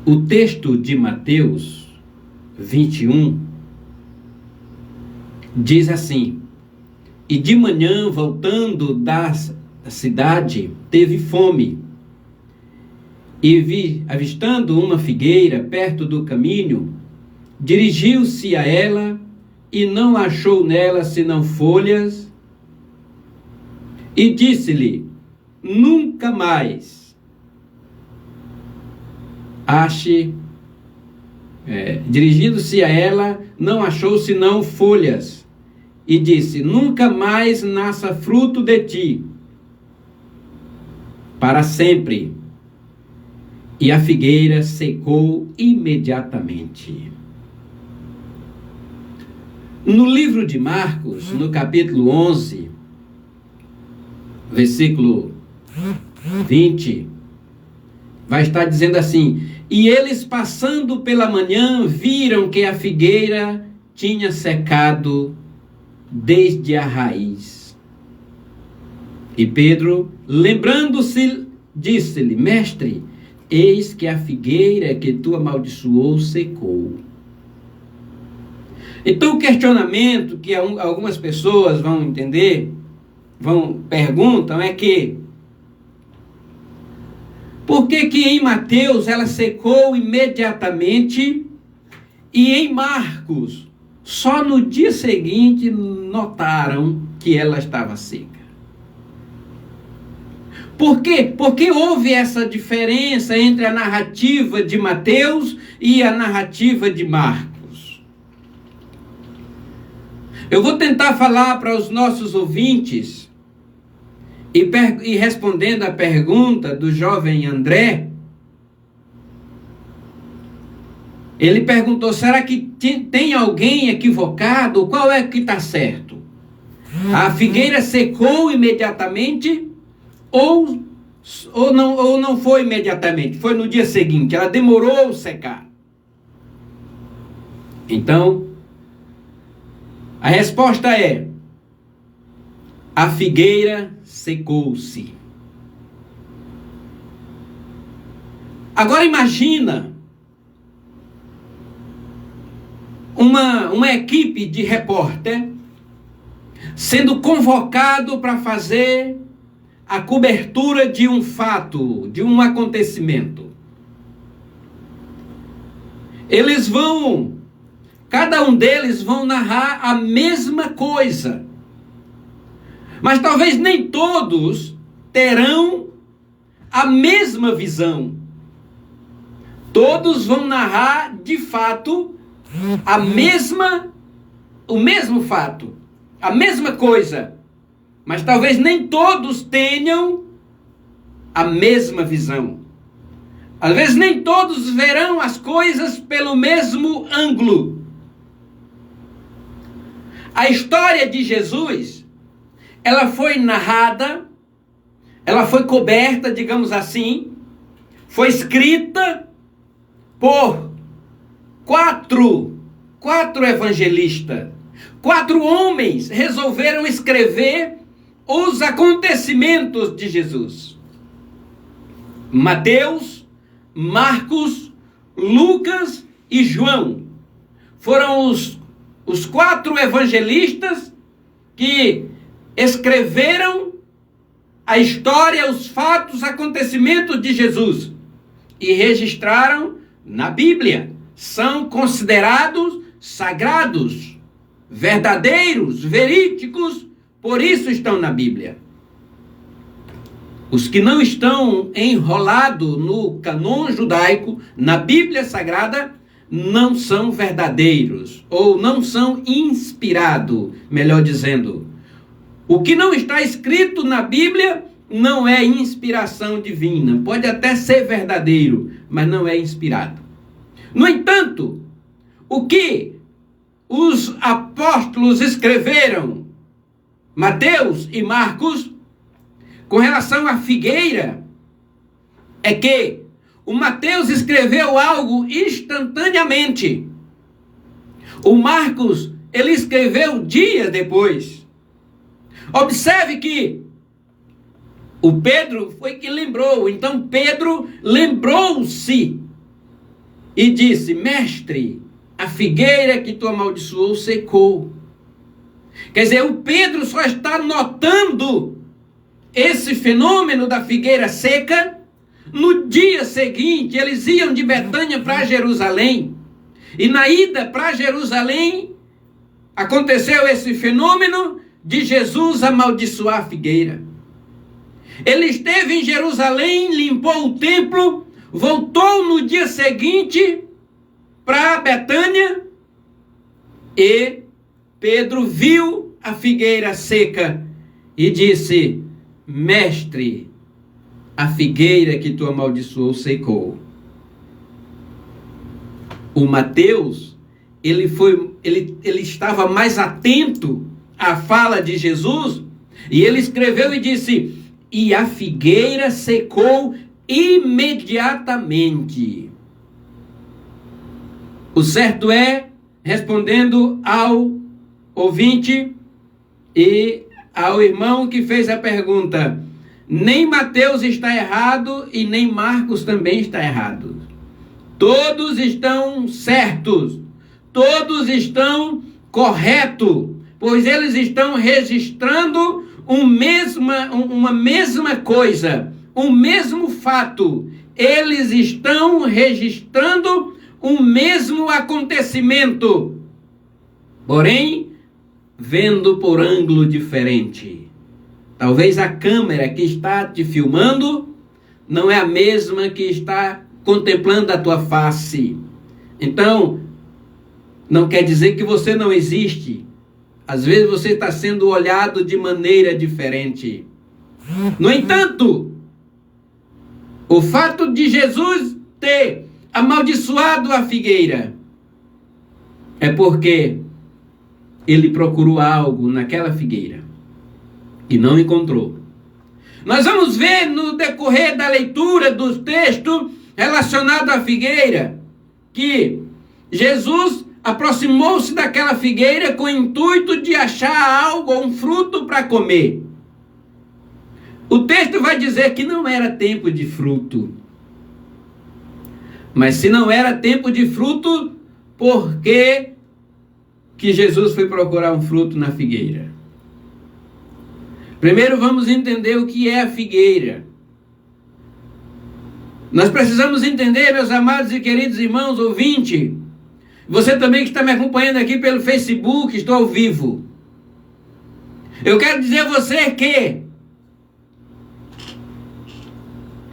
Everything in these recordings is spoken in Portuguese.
O texto de Mateus 21 diz assim: e de manhã, voltando da cidade, teve fome. E avistando uma figueira perto do caminho, dirigiu-se a ela e não achou nela senão folhas, e disse-lhe: nunca mais dirigindo-se a ela, não achou senão folhas, e disse: nunca mais nasça fruto de ti, para sempre. E a figueira secou imediatamente. No livro de Marcos, no capítulo 11, versículo 20, vai estar dizendo assim: e eles, passando pela manhã, viram que a figueira tinha secado desde a raiz. E Pedro, lembrando-se, disse-lhe: mestre, eis que a figueira que tu amaldiçoou secou. Então o questionamento que algumas pessoas vão entender, perguntam é que por que em Mateus ela secou imediatamente e em Marcos só no dia seguinte notaram que ela estava seca? Por quê? Porque houve essa diferença entre a narrativa de Mateus e a narrativa de Marcos. Eu vou tentar falar para os nossos ouvintes e respondendo a pergunta do jovem André. Ele perguntou: será que tem alguém equivocado? Qual é que está certo? A figueira secou imediatamente ou não foi imediatamente? Foi no dia seguinte, ela demorou a secar. Então, a resposta é: a figueira secou-se. Agora imagina uma equipe de repórter sendo convocado para fazer a cobertura de um fato, de um acontecimento. Cada um deles vão narrar a mesma coisa. Mas talvez nem todos terão a mesma visão. Todos vão narrar, de fato, o mesmo fato, a mesma coisa. Mas talvez nem todos tenham a mesma visão. Às vezes nem todos verão as coisas pelo mesmo ângulo. A história de Jesus, ela foi narrada, ela foi coberta, digamos assim, foi escrita por quatro evangelistas. 4 homens resolveram escrever os acontecimentos de Jesus. Mateus, Marcos, Lucas e João foram os 4 evangelistas que escreveram a história, os fatos, os acontecimentos de Jesus e registraram na Bíblia. São considerados sagrados, verdadeiros, verídicos, por isso estão na Bíblia. Os que não estão enrolados no cânon judaico, na Bíblia Sagrada, não são verdadeiros, ou não são inspirados, melhor dizendo. O que não está escrito na Bíblia não é inspiração divina. Pode até ser verdadeiro, mas não é inspirado. No entanto, o que os apóstolos escreveram, Mateus e Marcos, com relação à figueira, é que o Mateus escreveu algo instantaneamente. O Marcos, ele escreveu dias depois. Observe que o Pedro foi que lembrou. Então Pedro lembrou-se e disse: mestre, a figueira que tu amaldiçoou secou. Quer dizer, o Pedro só está notando esse fenômeno da figueira seca. No dia seguinte, eles iam de Betânia para Jerusalém. E na ida para Jerusalém, aconteceu esse fenômeno de Jesus amaldiçoar a figueira. Ele esteve em Jerusalém, limpou o templo, voltou no dia seguinte para Betânia e Pedro viu a figueira seca e disse: mestre, a figueira que tu amaldiçoou secou. O Mateus, ele estava mais atento à fala de Jesus, e ele escreveu e disse: e a figueira secou imediatamente. O certo é, respondendo ao ouvinte e ao irmão que fez a pergunta, nem Mateus está errado e nem Marcos também está errado. Todos estão certos, todos estão corretos, pois eles estão registrando uma mesma coisa, um mesmo fato. Eles estão registrando um mesmo acontecimento, porém, vendo por ângulo diferente. Talvez a câmera que está te filmando não é a mesma que está contemplando a tua face. Então, não quer dizer que você não existe. Às vezes você está sendo olhado de maneira diferente. No entanto, o fato de Jesus ter amaldiçoado a figueira é porque ele procurou algo naquela figueira e não encontrou. Nós vamos ver no decorrer da leitura dos textos relacionados à figueira que Jesus aproximou-se daquela figueira com o intuito de achar algo, um fruto para comer. O texto vai dizer que não era tempo de fruto. Mas se não era tempo de fruto, por que Jesus foi procurar um fruto na figueira? Primeiro vamos entender o que é a figueira. Nós precisamos entender, meus amados e queridos irmãos ouvintes, você também que está me acompanhando aqui pelo Facebook, estou ao vivo. Eu quero dizer a você que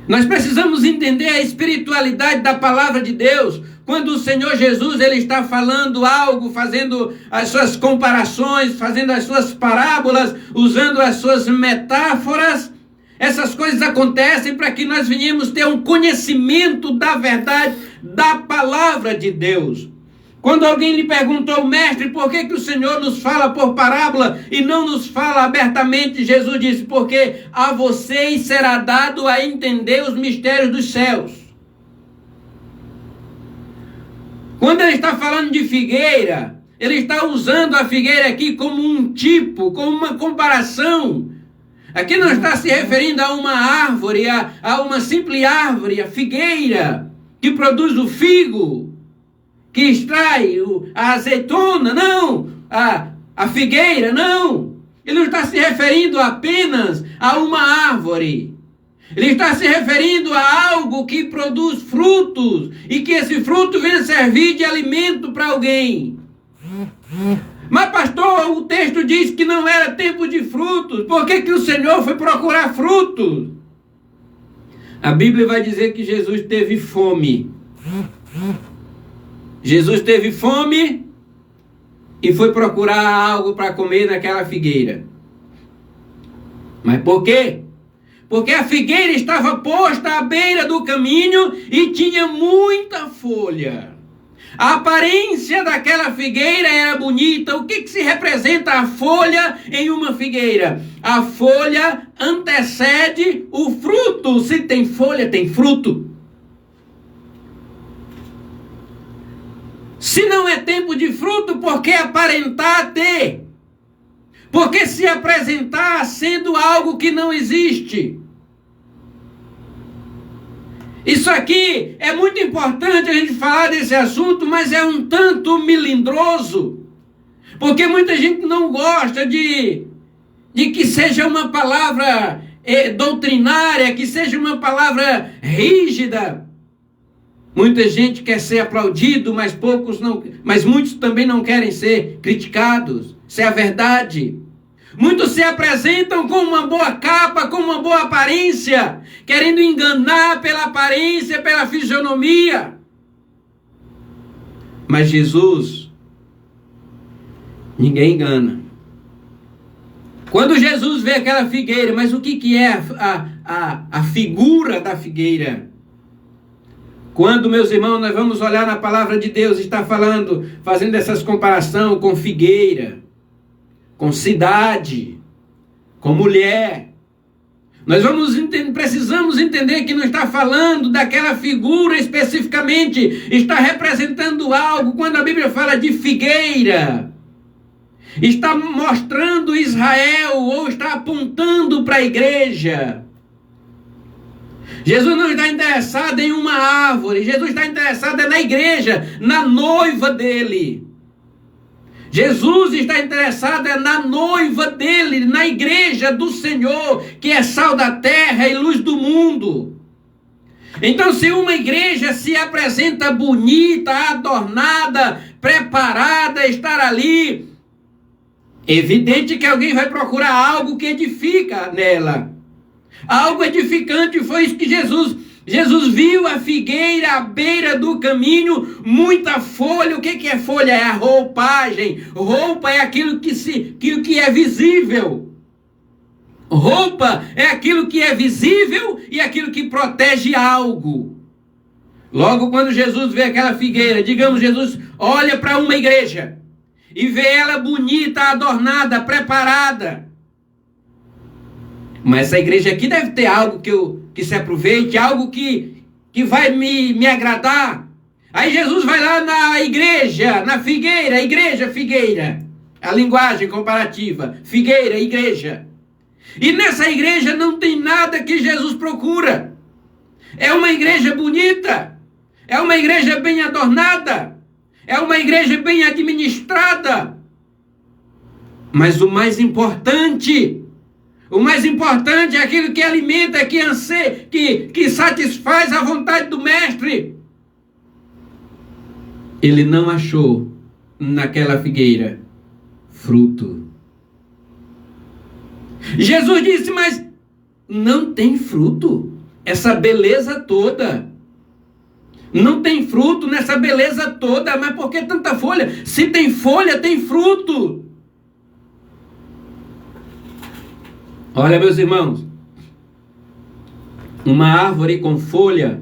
nós precisamos entender a espiritualidade da palavra de Deus. Quando o Senhor Jesus ele está falando algo, fazendo as suas comparações, fazendo as suas parábolas, usando as suas metáforas, essas coisas acontecem para que nós venhamos ter um conhecimento da verdade da palavra de Deus. Quando alguém lhe perguntou, mestre, por que o Senhor nos fala por parábola e não nos fala abertamente? Jesus disse, porque a vocês será dado a entender os mistérios dos céus. Quando ele está falando de figueira, ele está usando a figueira aqui como um tipo, como uma comparação. Aqui não está se referindo a uma árvore, a uma simples árvore, a figueira, que produz o figo, que extrai a azeitona, não, a figueira, não. Ele não está se referindo apenas a uma árvore. Ele está se referindo a algo que produz frutos e que esse fruto venha servir de alimento para alguém. Mas pastor, o texto diz que não era tempo de frutos. Por que o Senhor foi procurar frutos? A Bíblia vai dizer que Jesus teve fome. Jesus teve fome e foi procurar algo para comer naquela figueira. Mas por quê? Porque a figueira estava posta à beira do caminho e tinha muita folha. A aparência daquela figueira era bonita. O que se representa a folha em uma figueira? A folha antecede o fruto. Se tem folha, tem fruto. Se não é tempo de fruto, por que aparentar ter? Por que se apresentar sendo algo que não existe? Isso aqui é muito importante a gente falar desse assunto, mas é um tanto melindroso, porque muita gente não gosta de que seja uma palavra doutrinária, que seja uma palavra rígida. Muita gente quer ser aplaudido, mas muitos também não querem ser criticados. Isso é a verdade. Muitos se apresentam com uma boa capa, com uma boa aparência, querendo enganar pela aparência, pela fisionomia. Mas Jesus, ninguém engana. Quando Jesus vê aquela figueira, mas o que é a figura da figueira? Quando, meus irmãos, nós vamos olhar na palavra de Deus, está falando, fazendo essas comparações com figueira, com cidade, com mulher. Nós precisamos entender que não está falando daquela figura especificamente, está representando algo. Quando a Bíblia fala de figueira, está mostrando Israel, ou está apontando para a igreja. Jesus não está interessado em uma árvore, Jesus está interessado na igreja, na noiva dele. Jesus está interessado na noiva dele, na igreja do Senhor, que é sal da terra e luz do mundo. Então, se uma igreja se apresenta bonita, adornada, preparada, estar ali, evidente que alguém vai procurar algo que edifica nela. Algo edificante. Foi isso que Jesus viu a figueira à beira do caminho, muita folha. O que é folha? É a roupagem. Roupa é aquilo que é visível. Roupa é aquilo que é visível e aquilo que protege algo. Logo, quando Jesus vê aquela figueira, digamos, Jesus olha para uma igreja e vê ela bonita, adornada, preparada. Mas essa igreja aqui deve ter algo que se aproveite, algo que vai me agradar. Aí Jesus vai lá na igreja, na figueira, igreja, figueira. A linguagem comparativa, figueira, igreja. E nessa igreja não tem nada que Jesus procura. É uma igreja bonita, é uma igreja bem adornada, é uma igreja bem administrada. Mas o mais importante é aquilo que alimenta, que satisfaz a vontade do mestre. Ele não achou naquela figueira fruto. Jesus disse, mas não tem fruto, essa beleza toda. Não tem fruto nessa beleza toda, mas por que tanta folha? Se tem folha, tem fruto. Olha, meus irmãos, uma árvore com folha,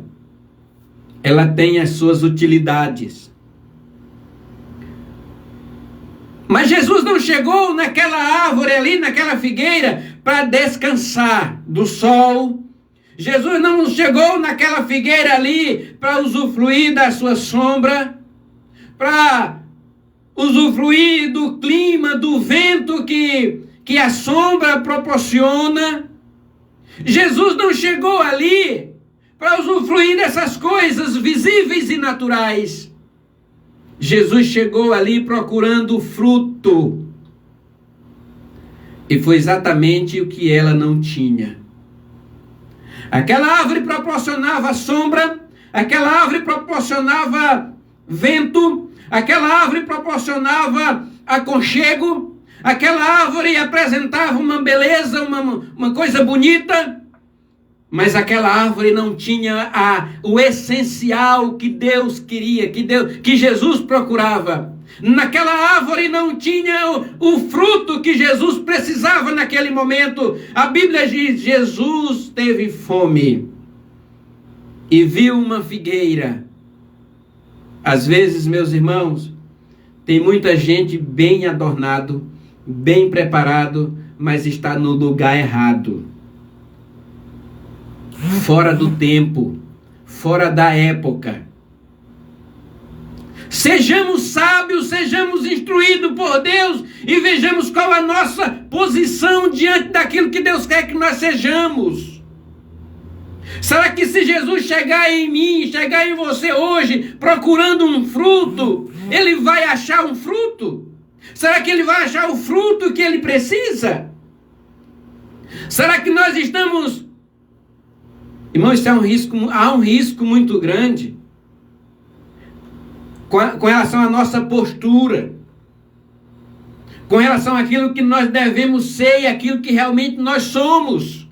ela tem as suas utilidades. Mas Jesus não chegou naquela árvore ali, naquela figueira, para descansar do sol. Jesus não chegou naquela figueira ali para usufruir da sua sombra, para usufruir do clima, do vento que a sombra proporciona. Jesus não chegou ali para usufruir dessas coisas visíveis e naturais. Jesus chegou ali procurando fruto. E foi exatamente o que ela não tinha. Aquela árvore proporcionava sombra, aquela árvore proporcionava vento, aquela árvore proporcionava aconchego, aquela árvore apresentava uma beleza, uma coisa bonita, mas aquela árvore não tinha o essencial que Deus queria, que Jesus procurava. Naquela árvore não tinha o fruto que Jesus precisava naquele momento. A Bíblia diz: Jesus teve fome e viu uma figueira. Às vezes, meus irmãos, tem muita gente bem adornado, bem preparado, mas está no lugar errado. Fora do tempo, fora da época. Sejamos sábios, sejamos instruídos por Deus e vejamos qual a nossa posição diante daquilo que Deus quer que nós sejamos. Será que se Jesus chegar em mim, chegar em você hoje, procurando um fruto, ele vai achar um fruto? Será que ele vai achar o fruto que ele precisa? Será que nós estamos... Irmão, isso é há um risco muito grande com relação à nossa postura, com relação àquilo que nós devemos ser e aquilo que realmente nós somos.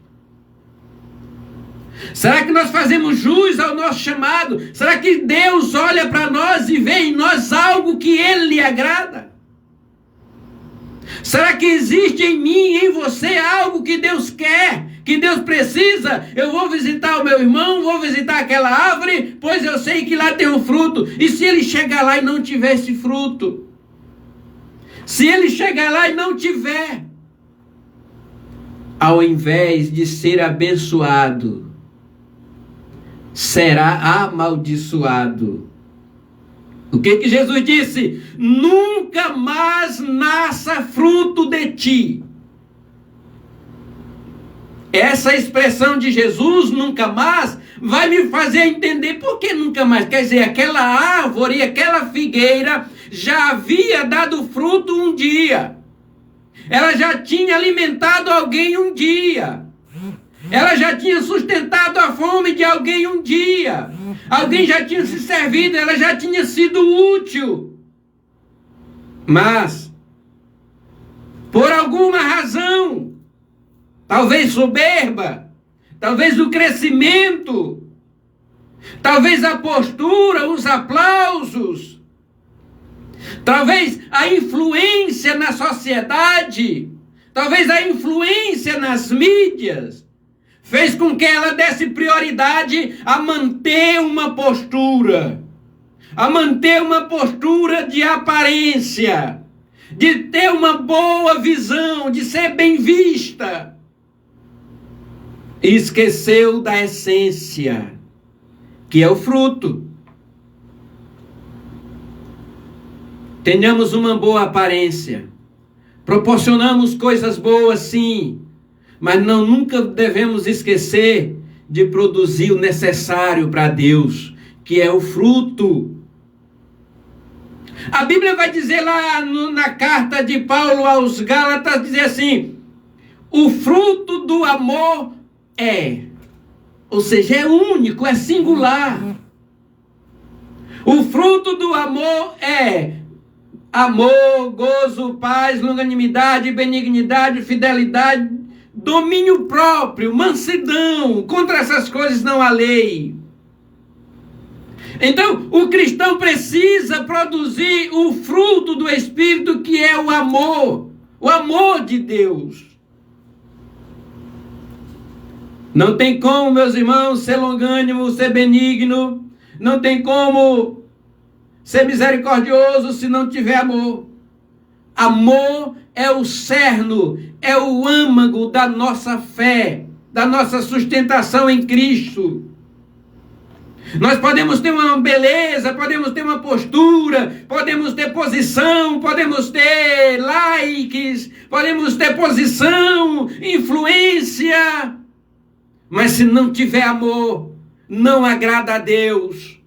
Será que nós fazemos jus ao nosso chamado? Será que Deus olha para nós e vê em nós algo que Ele lhe agrada? Será que existe em mim e em você algo que Deus quer, que Deus precisa? Eu vou visitar o meu irmão, vou visitar aquela árvore, pois eu sei que lá tem um fruto. E se ele chegar lá e não tiver esse fruto? Se ele chegar lá e não tiver, ao invés de ser abençoado, será amaldiçoado. O que Jesus disse? Nunca mais nasça fruto de ti. Essa expressão de Jesus, nunca mais, vai me fazer entender por que nunca mais. Quer dizer, aquela árvore, aquela figueira já havia dado fruto um dia. Ela já tinha alimentado alguém um dia. Ela já tinha sustentado a fome de alguém um dia. Alguém já tinha se servido, ela já tinha sido útil. Mas, por alguma razão, talvez soberba, talvez o crescimento, talvez a postura, os aplausos, talvez a influência na sociedade, talvez a influência nas mídias, fez com que ela desse prioridade a manter uma postura, de aparência, de ter uma boa visão, de ser bem vista. E esqueceu da essência, que é o fruto. Tenhamos uma boa aparência, proporcionamos coisas boas, sim, mas nunca devemos esquecer de produzir o necessário para Deus, que é o fruto. A Bíblia vai dizer lá na carta de Paulo aos Gálatas, dizer assim: o fruto do amor ou seja, é único, é singular. O fruto do amor é amor, gozo, paz, longanimidade, benignidade, fidelidade, domínio próprio, mansidão. Contra essas coisas não há lei. Então, o cristão precisa produzir o fruto do Espírito, que é o amor de Deus. Não tem como, meus irmãos, ser longânimo, ser benigno, não tem como ser misericordioso se não tiver amor. Amor é o cerne, é o âmago da nossa fé, da nossa sustentação em Cristo. Nós podemos ter uma beleza, podemos ter uma postura, podemos ter posição, podemos ter likes, podemos ter posição, influência, mas se não tiver amor, não agrada a Deus.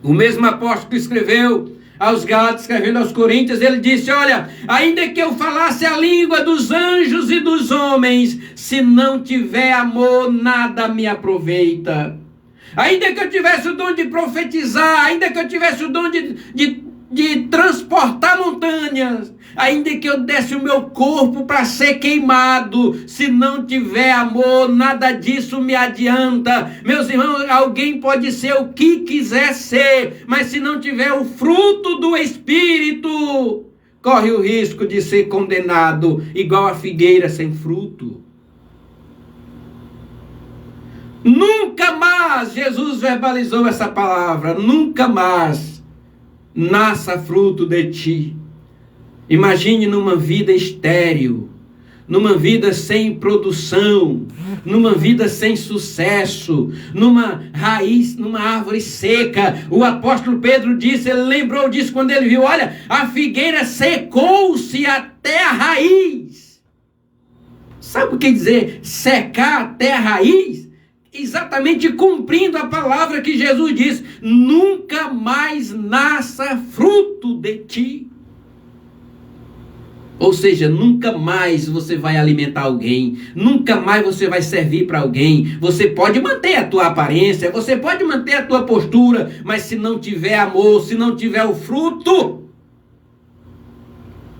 O mesmo apóstolo escreveu aos Gálatas, escrevendo aos Coríntios, ele disse: olha, ainda que eu falasse a língua dos anjos e dos homens, se não tiver amor, nada me aproveita. Ainda que eu tivesse o dom de profetizar, ainda que eu tivesse o dom de transportar montanhas, ainda que eu desse o meu corpo para ser queimado, se não tiver amor, nada disso me adianta. Meus irmãos, alguém pode ser o que quiser ser, mas se não tiver o fruto do Espírito, corre o risco de ser condenado, igual a figueira sem fruto. Nunca mais, Jesus verbalizou essa palavra, nunca mais nasça fruto de ti. Imagine numa vida estéril, numa vida sem produção, numa vida sem sucesso, numa raiz, numa árvore seca. O apóstolo Pedro disse, ele lembrou disso quando ele viu, olha, a figueira secou-se até a raiz. Sabe o que quer dizer secar até a raiz? exatamente cumprindo a palavra que Jesus diz: nunca mais nasça fruto de ti. Ou seja, nunca mais você vai alimentar alguém, nunca mais você vai servir para alguém. Você pode manter a tua aparência, você pode manter a tua postura, mas se não tiver amor, se não tiver o fruto,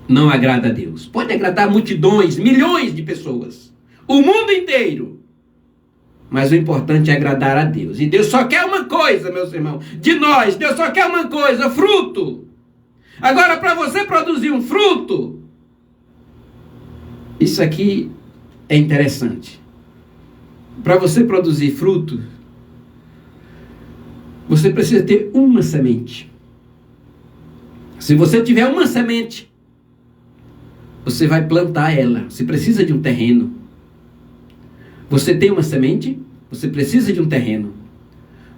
não agrada a Deus. Pode agradar multidões, milhões de pessoas, o mundo inteiro, mas o importante é agradar a Deus. E Deus só quer uma coisa, meus irmãos, de nós. Deus só quer uma coisa: fruto. Agora, para você produzir um fruto, isso aqui é interessante. Para você produzir fruto, você precisa ter uma semente. Se você tiver uma semente, você vai plantar ela. Você precisa de um terreno. Você tem uma semente, você precisa de um terreno.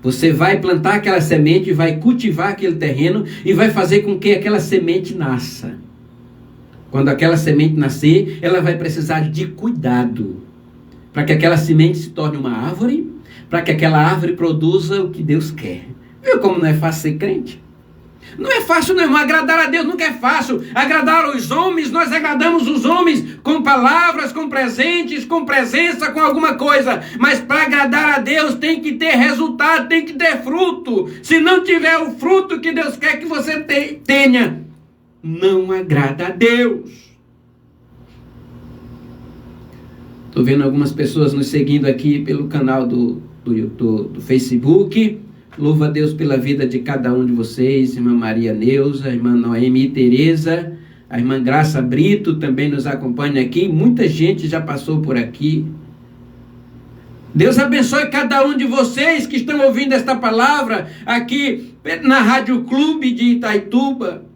Você vai plantar aquela semente, vai cultivar aquele terreno e vai fazer com que aquela semente nasça. Quando aquela semente nascer, ela vai precisar de cuidado para que aquela semente se torne uma árvore, para que aquela árvore produza o que Deus quer. Viu como não é fácil ser crente? Não é fácil, não, irmão. Agradar a Deus nunca é fácil. Agradar os homens, nós agradamos os homens com palavras, com presentes, com presença, com alguma coisa. Mas para agradar a Deus tem que ter resultado, tem que ter fruto. Se não tiver o fruto que Deus quer que você tenha, não agrada a Deus. Estou vendo algumas pessoas nos seguindo aqui pelo canal do YouTube, do Facebook. Louvo a Deus pela vida de cada um de vocês. Irmã Maria Neuza, irmã Noemi Tereza, a irmã Graça Brito também nos acompanha aqui. Muita gente já passou por aqui. Deus abençoe cada um de vocês que estão ouvindo esta palavra aqui na Rádio Clube de Itaituba.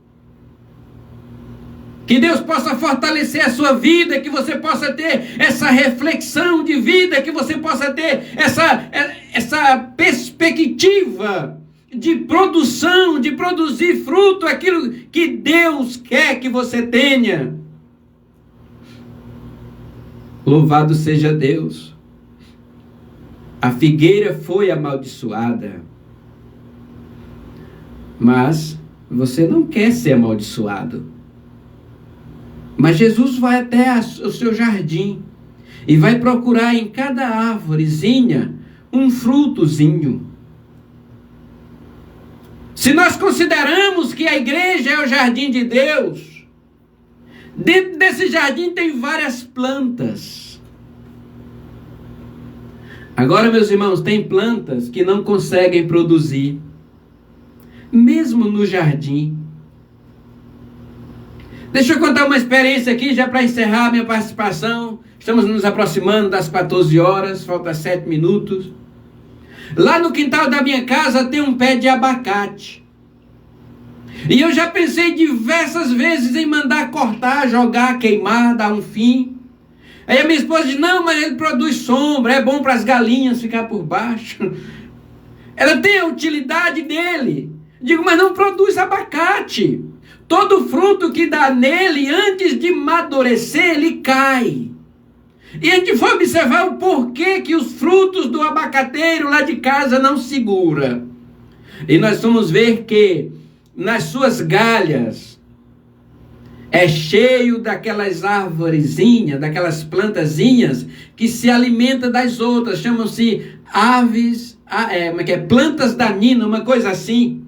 Que Deus possa fortalecer a sua vida, que você possa ter essa reflexão de vida, que você possa ter essa perspectiva de produção, de produzir fruto, aquilo que Deus quer que você tenha. Louvado seja Deus. A figueira foi amaldiçoada, mas você não quer ser amaldiçoado. Mas Jesus vai até o seu jardim e vai procurar em cada árvorezinha um frutozinho. Se nós consideramos que a igreja é o jardim de Deus, dentro desse jardim tem várias plantas. Agora, meus irmãos, tem plantas que não conseguem produzir, mesmo no jardim. Deixa eu contar uma experiência aqui, já para encerrar minha participação. Estamos nos aproximando das 14 horas, falta 7 minutos. Lá no quintal da minha casa tem um pé de abacate. E eu já pensei diversas vezes em mandar cortar, jogar, queimar, dar um fim. Aí a minha esposa diz: não, mas ele produz sombra, é bom para as galinhas ficar por baixo. Ela tem a utilidade dele. Digo, mas não produz abacate. Todo fruto que dá nele, antes de amadurecer, ele cai. E a gente foi observar o porquê que os frutos do abacateiro lá de casa não segura. E nós vamos ver que nas suas galhas é cheio daquelas arvorezinhas, daquelas plantazinhas que se alimentam das outras. Chamam-se aves, plantas daninas, uma coisa assim.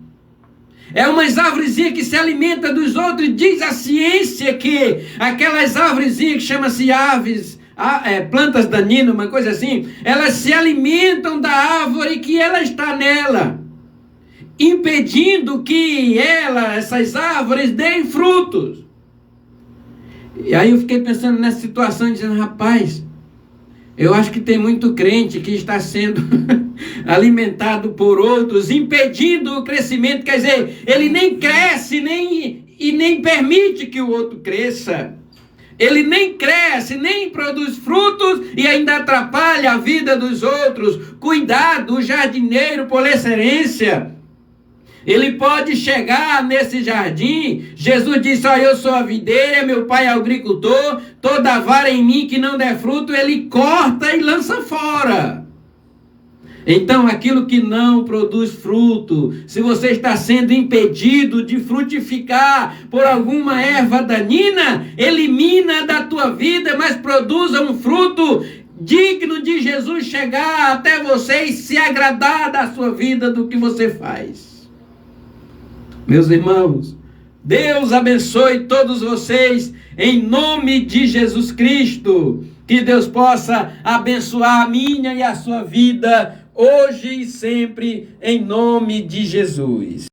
É umas árvorezinhas que se alimentam dos outros. E diz a ciência que aquelas árvorezinhas que chamam-se aves, plantas daninas, uma coisa assim, elas se alimentam da árvore que ela está nela, impedindo que essas árvores deem frutos. E aí eu fiquei pensando nessa situação, dizendo: rapaz, eu acho que tem muito crente que está sendo alimentado por outros, impedindo o crescimento. Quer dizer, ele nem cresce e nem permite que o outro cresça. Ele nem cresce, nem produz frutos e ainda atrapalha a vida dos outros. Cuidado, o jardineiro por excelência. Ele pode chegar nesse jardim. Jesus disse: eu sou a videira, meu pai é o agricultor. Toda vara em mim que não der fruto, ele corta e lança fora. Então, aquilo que não produz fruto, se você está sendo impedido de frutificar por alguma erva daninha, elimina da tua vida, mas produza um fruto digno de Jesus chegar até você e se agradar da sua vida, do que você faz. Meus irmãos, Deus abençoe todos vocês, em nome de Jesus Cristo. Que Deus possa abençoar a minha e a sua vida, hoje e sempre, em nome de Jesus.